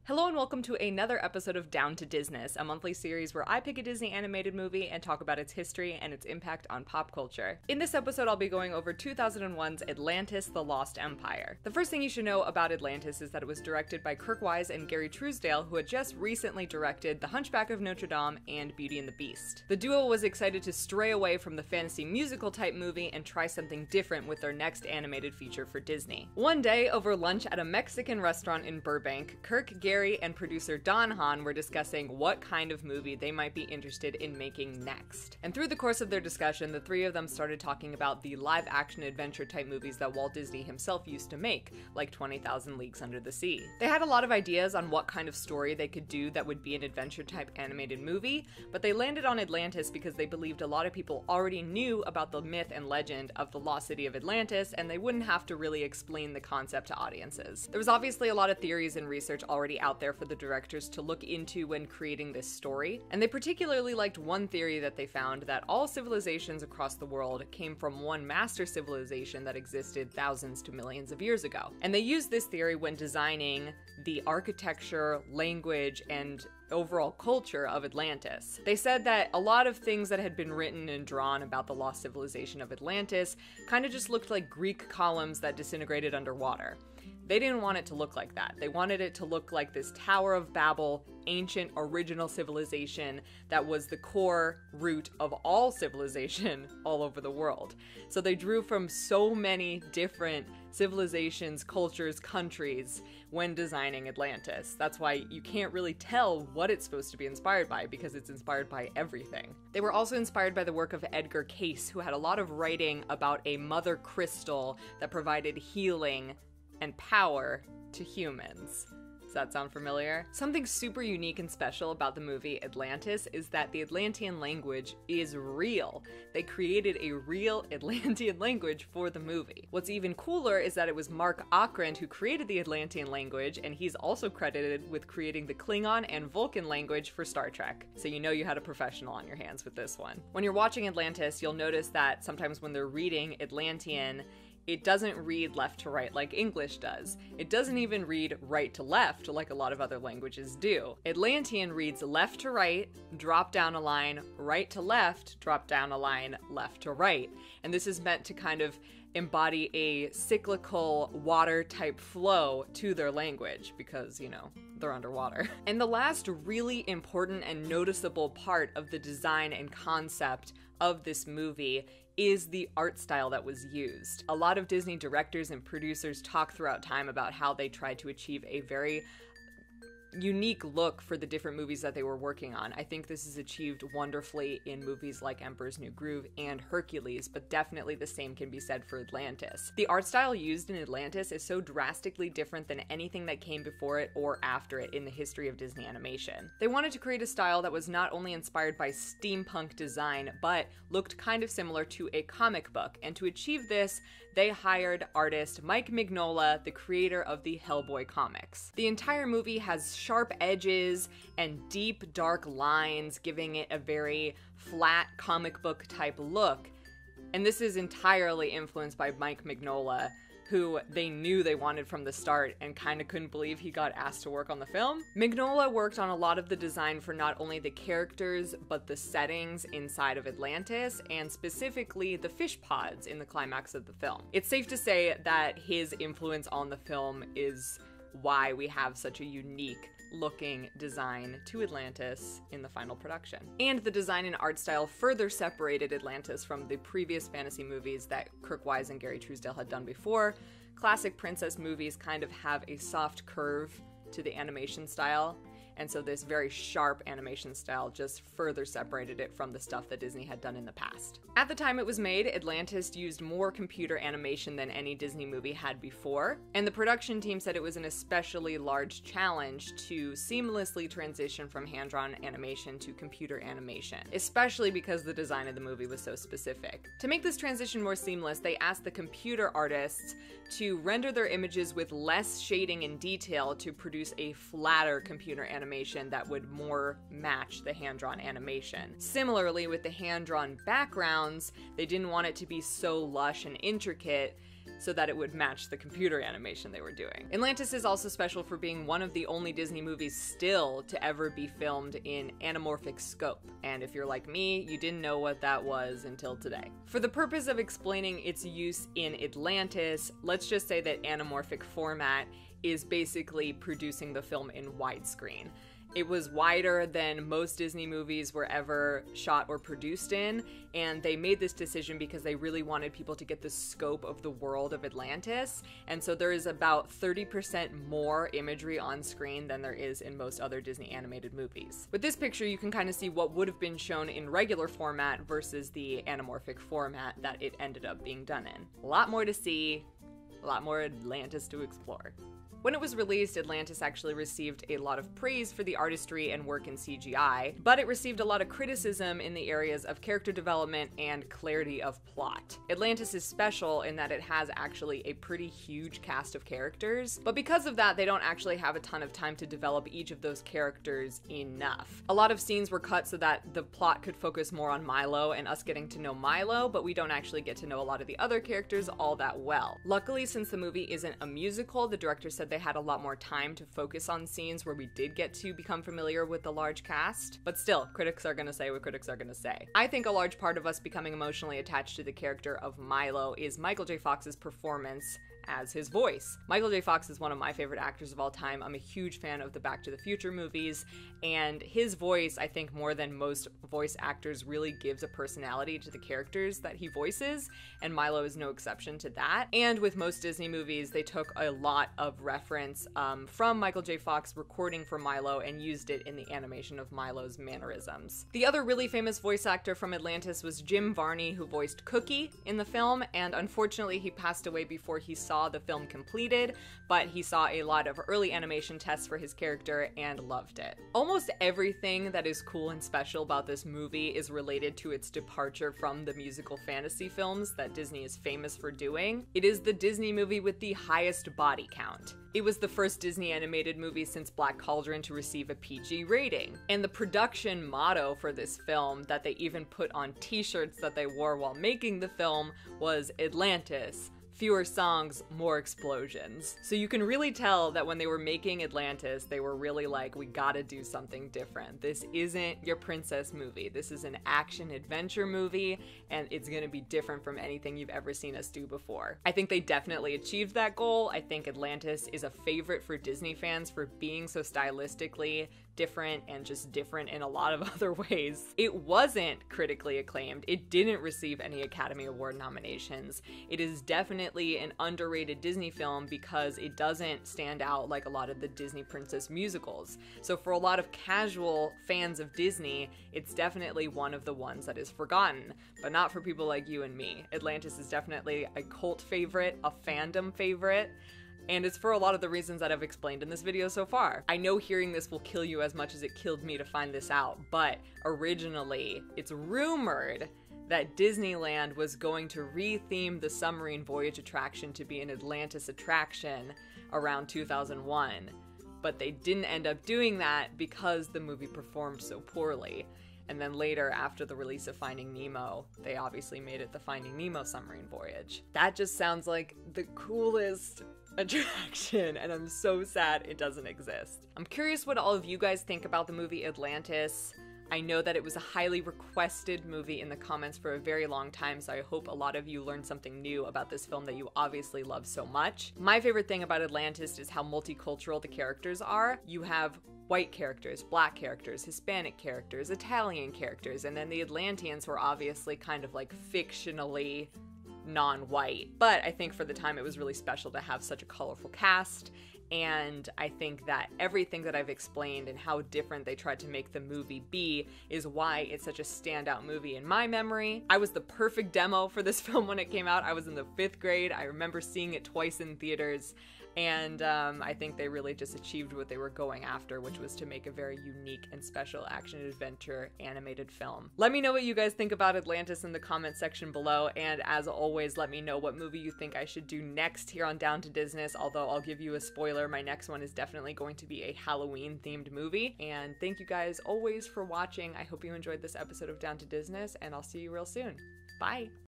Hello and welcome to another episode of Down to Disness, a monthly series where I pick a Disney animated movie and talk about its history and its impact on pop culture. In this episode, I'll be going over 2001's Atlantis: The Lost Empire. The first thing you should know about Atlantis is that it was directed by Kirk Wise and Gary Truesdale, who had just recently directed The Hunchback of Notre Dame and Beauty and the Beast. The duo was excited to stray away from the fantasy musical type movie and try something different with their next animated feature for Disney. One day, over lunch at a Mexican restaurant in Burbank, Kirk, Gary, and producer Don Hahn were discussing what kind of movie they might be interested in making next. And through the course of their discussion, the three of them started talking about the live-action adventure type movies that Walt Disney himself used to make, like 20,000 Leagues Under the Sea. They had a lot of ideas on what kind of story they could do that would be an adventure type animated movie, but they landed on Atlantis because they believed a lot of people already knew about the myth and legend of the lost city of Atlantis, and they wouldn't have to really explain the concept to audiences. There was obviously a lot of theories and research already out there for the directors to look into when creating this story, and they particularly liked one theory that they found, that all civilizations across the world came from one master civilization that existed thousands to millions of years ago. And they used this theory when designing the architecture, language, and overall culture of Atlantis. They said that a lot of things that had been written and drawn about the lost civilization of Atlantis kind of just looked like Greek columns that disintegrated underwater. They didn't want it to look like that. They wanted it to look like this Tower of Babel, ancient original civilization that was the core root of all civilization all over the world. So they drew from so many different civilizations, cultures, countries when designing Atlantis. That's why you can't really tell what it's supposed to be inspired by, because it's inspired by everything. They were also inspired by the work of Edgar Cayce, who had a lot of writing about a mother crystal that provided healing and power to humans. Does that sound familiar? Something super unique and special about the movie Atlantis is that the Atlantean language is real. They created a real Atlantean language for the movie. What's even cooler is that it was Mark Okrand who created the Atlantean language, and he's also credited with creating the Klingon and Vulcan language for Star Trek. So you know you had a professional on your hands with this one. When you're watching Atlantis, you'll notice that sometimes when they're reading Atlantean, it doesn't read left to right like English does. It doesn't even read right to left like a lot of other languages do. Atlantean reads left to right, drop down a line, right to left, drop down a line, left to right. And this is meant to kind of embody a cyclical water type flow to their language because, you know, they're underwater. And the last really important and noticeable part of the design and concept of this movie is the art style that was used. A lot of Disney directors and producers talk throughout time about how they tried to achieve a very unique look for the different movies that they were working on. I think this is achieved wonderfully in movies like Emperor's New Groove and Hercules, but definitely the same can be said for Atlantis. The art style used in Atlantis is so drastically different than anything that came before it or after it in the history of Disney animation. They wanted to create a style that was not only inspired by steampunk design, but looked kind of similar to a comic book, and to achieve this, they hired artist Mike Mignola, the creator of the Hellboy comics. The entire movie has sharp edges and deep, dark lines, giving it a very flat comic book type look. And this is entirely influenced by Mike Mignola, who they knew they wanted from the start and kind of couldn't believe he got asked to work on the film. Mignola worked on a lot of the design for not only the characters, but the settings inside of Atlantis, and specifically the fish pods in the climax of the film. It's safe to say that his influence on the film is why we have such a unique looking design to Atlantis in the final production. And the design and art style further separated Atlantis from the previous fantasy movies that Kirk Wise and Gary Truesdale had done before. Classic princess movies kind of have a soft curve to the animation style, and so this very sharp animation style just further separated it from the stuff that Disney had done in the past. At the time it was made, Atlantis used more computer animation than any Disney movie had before, and the production team said it was an especially large challenge to seamlessly transition from hand-drawn animation to computer animation, especially because the design of the movie was so specific. To make this transition more seamless, they asked the computer artists to render their images with less shading and detail to produce a flatter computer animation that would more match the hand-drawn animation. Similarly, with the hand-drawn backgrounds, they didn't want it to be so lush and intricate, so that it would match the computer animation they were doing. Atlantis is also special for being one of the only Disney movies still to ever be filmed in anamorphic scope. And if you're like me, you didn't know what that was until today. For the purpose of explaining its use in Atlantis, let's just say that anamorphic format is basically producing the film in widescreen. It was wider than most Disney movies were ever shot or produced in, and they made this decision because they really wanted people to get the scope of the world of Atlantis, and so there is about 30% more imagery on screen than there is in most other Disney animated movies. With this picture, you can kind of see what would have been shown in regular format versus the anamorphic format that it ended up being done in. A lot more to see, a lot more Atlantis to explore. When it was released, Atlantis actually received a lot of praise for the artistry and work in CGI, but it received a lot of criticism in the areas of character development and clarity of plot. Atlantis is special in that it has actually a pretty huge cast of characters, but because of that, they don't actually have a ton of time to develop each of those characters enough. A lot of scenes were cut so that the plot could focus more on Milo and us getting to know Milo, but we don't actually get to know a lot of the other characters all that well. Luckily, since the movie isn't a musical, the director said they had a lot more time to focus on scenes where we did get to become familiar with the large cast. But still, critics are gonna say what critics are gonna say. I think a large part of us becoming emotionally attached to the character of Milo is Michael J. Fox's performance as his voice. Michael J. Fox is one of my favorite actors of all time. I'm a huge fan of the Back to the Future movies, and his voice, I think more than most voice actors, really gives a personality to the characters that he voices, and Milo is no exception to that. And with most Disney movies, they took a lot of reference from Michael J. Fox recording for Milo and used it in the animation of Milo's mannerisms. The other really famous voice actor from Atlantis was Jim Varney, who voiced Cookie in the film, and unfortunately he passed away before he saw the film completed, but he saw a lot of early animation tests for his character and loved it. Almost everything that is cool and special about this movie is related to its departure from the musical fantasy films that Disney is famous for doing. It is the Disney movie with the highest body count. It was the first Disney animated movie since Black Cauldron to receive a PG rating. And the production motto for this film that they even put on t-shirts that they wore while making the film was Atlantis. Fewer songs, more explosions. So you can really tell that when they were making Atlantis, they were really like, we gotta do something different. This isn't your princess movie. This is an action adventure movie, and it's gonna be different from anything you've ever seen us do before. I think they definitely achieved that goal. I think Atlantis is a favorite for Disney fans for being so stylistically different and just different in a lot of other ways. It wasn't critically acclaimed. It didn't receive any Academy Award nominations. It is definitely an underrated Disney film because it doesn't stand out like a lot of the Disney princess musicals. So for a lot of casual fans of Disney, it's definitely one of the ones that is forgotten, but not for people like you and me. Atlantis is definitely a cult favorite, a fandom favorite, and it's for a lot of the reasons that I've explained in this video so far. I know hearing this will kill you as much as it killed me to find this out, but originally, it's rumored that Disneyland was going to re-theme the Submarine Voyage attraction to be an Atlantis attraction around 2001, but they didn't end up doing that because the movie performed so poorly. And then later, after the release of Finding Nemo, they obviously made it the Finding Nemo Submarine Voyage. That just sounds like the coolest attraction, and I'm so sad it doesn't exist. I'm curious what all of you guys think about the movie Atlantis. I know that it was a highly requested movie in the comments for a very long time, so I hope a lot of you learned something new about this film that you obviously love so much. My favorite thing about Atlantis is how multicultural the characters are. You have white characters, black characters, Hispanic characters, Italian characters, and then the Atlanteans were obviously kind of like fictionally non-white. But I think for the time it was really special to have such a colorful cast, and I think that everything that I've explained and how different they tried to make the movie be is why it's such a standout movie in my memory. I was the perfect demo for this film when it came out. I was in the 5th grade. I remember seeing it twice in theaters, and I think they really just achieved what they were going after, which was to make a very unique and special action-adventure animated film. Let me know what you guys think about Atlantis in the comment section below, and as always, let me know what movie you think I should do next here on Down to Disness, although I'll give you a spoiler, my next one is definitely going to be a Halloween-themed movie. And thank you guys always for watching. I hope you enjoyed this episode of Down to Disness, and I'll see you real soon. Bye!